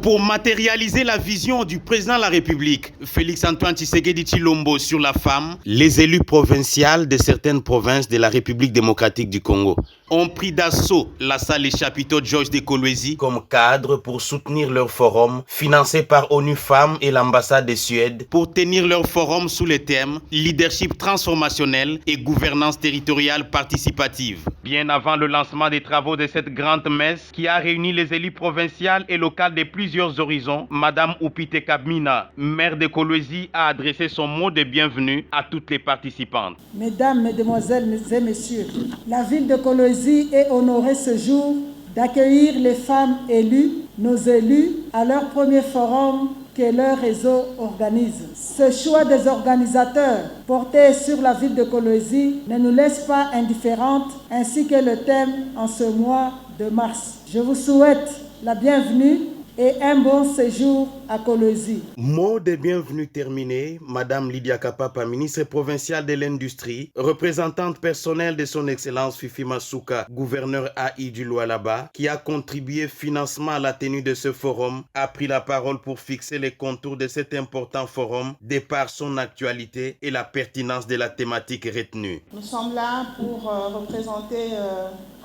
Pour matérialiser la vision du président de la République, Félix-Antoine Tshisekedi Tshilombo, sur la femme, les élus provinciaux de certaines provinces de la République démocratique du Congo ont pris d'assaut la salle des chapiteaux Georges de Kolwezi comme cadre pour soutenir leur forum financé par ONU Femmes et l'ambassade de Suède pour tenir leur forum sous le thème leadership transformationnel et gouvernance territoriale participative. Bien avant le lancement des travaux de cette grande messe qui a réuni les élus provinciaux et locaux de plusieurs horizons, Madame Oupite Kabmina, maire de Kolwezi, a adressé son mot de bienvenue à toutes les participantes. Mesdames, Mesdemoiselles et Messieurs, la ville de Kolwezi est honorée ce jour d'accueillir les femmes élues, nos élus, à leur premier forum que leur réseau organise. Ce choix des organisateurs porté sur la ville de Kolwezi ne nous laisse pas indifférentes, ainsi que le thème en ce mois de mars. Je vous souhaite la bienvenue et un bon séjour à Kolwezi. Mot de bienvenue terminé, Madame Lydia Kapapa, ministre provinciale de l'Industrie, représentante personnelle de son Excellence Fifi Masuka, gouverneur AI du Lualaba, qui a contribué financement à la tenue de ce forum, a pris la parole pour fixer les contours de cet important forum, de par son actualité et la pertinence de la thématique retenue. Nous sommes là pour représenter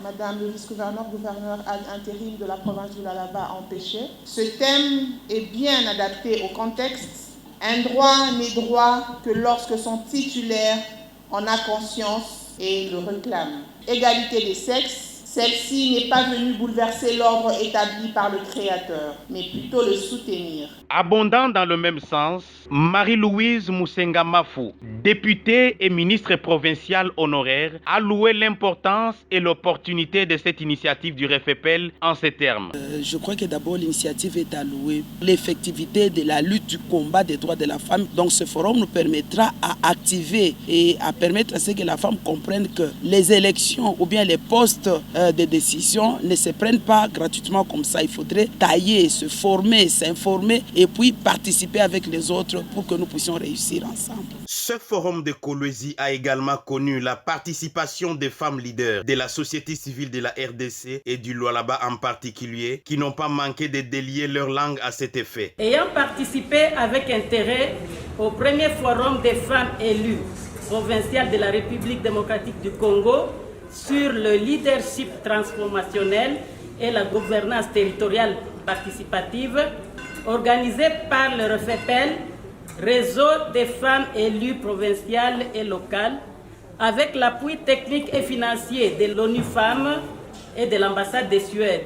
Madame le vice-gouverneur, gouverneur intérim de la province du Lualaba empêché. Ce thème est bien adapté au contexte. Un droit n'est droit que lorsque son titulaire en a conscience et le réclame. Égalité des sexes, celle-ci n'est pas venue bouleverser l'ordre établi par le Créateur, mais plutôt le soutenir. Abondant dans le même sens, Marie-Louise Moussenga Mafou, députée et ministre provinciale honoraire, a loué l'importance et l'opportunité de cette initiative du RFPL en ces termes. Je crois que d'abord l'initiative est à louer l'effectivité de la lutte du combat des droits de la femme. Donc ce forum nous permettra à activer et à permettre à ce que la femme comprenne que les élections ou bien les postes de décision ne se prennent pas gratuitement comme ça. Il faudrait tailler, se former, s'informer et puis participer avec les autres pour que nous puissions réussir ensemble. Ce forum de Kolwezi a également connu la participation des femmes leaders de la société civile de la RDC et du Lualaba en particulier, qui n'ont pas manqué de délier leur langue à cet effet. Ayant participé avec intérêt au premier forum des femmes élues provinciales de la République démocratique du Congo sur le leadership transformationnel et la gouvernance territoriale participative, organisé par le RFPL, Réseau des femmes élues provinciales et locales, avec l'appui technique et financier de l'ONU Femmes et de l'ambassade de Suède.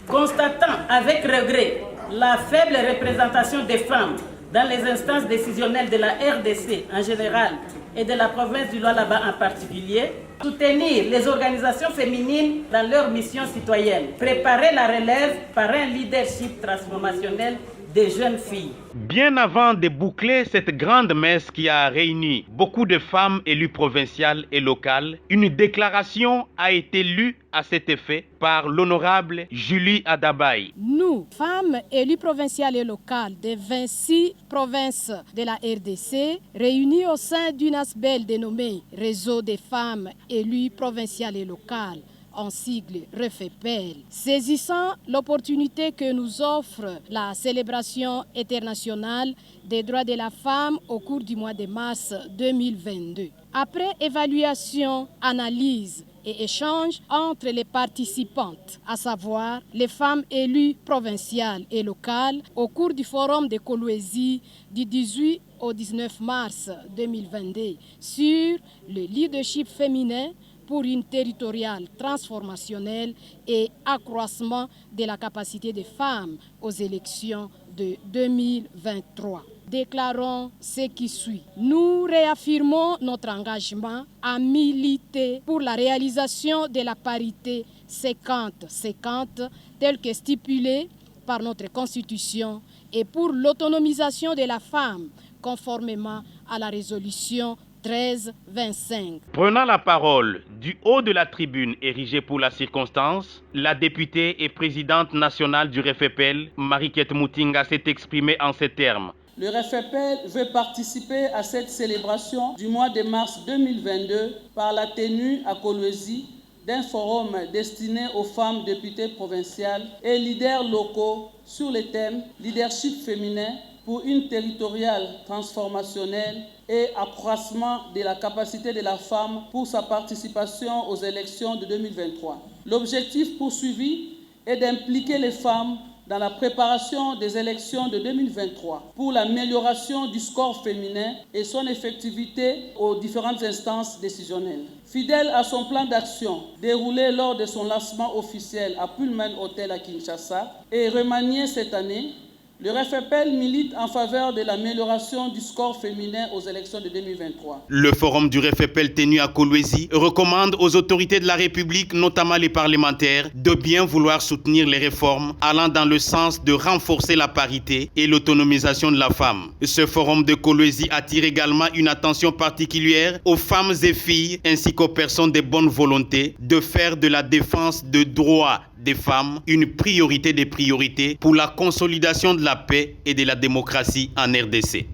Constatant avec regret la faible représentation des femmes dans les instances décisionnelles de la RDC en général et de la province du Lualaba en particulier, soutenir les organisations féminines dans leur mission citoyenne, préparer la relève par un leadership transformationnel des jeunes filles. Bien avant de boucler cette grande messe qui a réuni beaucoup de femmes élues provinciales et locales, une déclaration a été lue à cet effet par l'honorable Julie Adabaye. Nous, femmes élues provinciales et locales des 26 provinces de la RDC, réunies au sein d'une ASBEL dénommée Réseau des femmes élues provinciales et locales, en sigle RFPL, saisissant l'opportunité que nous offre la célébration internationale des droits de la femme au cours du mois de mars 2022. Après évaluation, analyse et échange entre les participantes, à savoir les femmes élues provinciales et locales, au cours du forum de Kolwezi du 18 au 19 mars 2022 sur le leadership féminin pour une territoriale transformationnelle et accroissement de la capacité des femmes aux élections de 2023. Déclarons ce qui suit. Nous réaffirmons notre engagement à militer pour la réalisation de la parité 50-50 telle que stipulée par notre Constitution et pour l'autonomisation de la femme conformément à la résolution 13-25. Prenant la parole du haut de la tribune érigée pour la circonstance, la députée et présidente nationale du RFPL, Mariquette Moutinga, s'est exprimée en ces termes. Le RFPL veut participer à cette célébration du mois de mars 2022 par la tenue à Kolwezi d'un forum destiné aux femmes députées provinciales et leaders locaux sur le thème « Leadership féminin pour une territoriale transformationnelle et accroissement de la capacité de la femme pour sa participation aux élections de 2023 ». L'objectif poursuivi est d'impliquer les femmes dans la préparation des élections de 2023 pour l'amélioration du score féminin et son effectivité aux différentes instances décisionnelles. Fidèle à son plan d'action déroulé lors de son lancement officiel à Pullman Hotel à Kinshasa et remanié cette année, le RFPL milite en faveur de l'amélioration du score féminin aux élections de 2023. Le forum du RFPL tenu à Kolwezi recommande aux autorités de la République, notamment les parlementaires, de bien vouloir soutenir les réformes allant dans le sens de renforcer la parité et l'autonomisation de la femme. Ce forum de Kolwezi attire également une attention particulière aux femmes et filles ainsi qu'aux personnes de bonne volonté de faire de la défense des droits des femmes une priorité des priorités pour la consolidation de la paix et de la démocratie en RDC.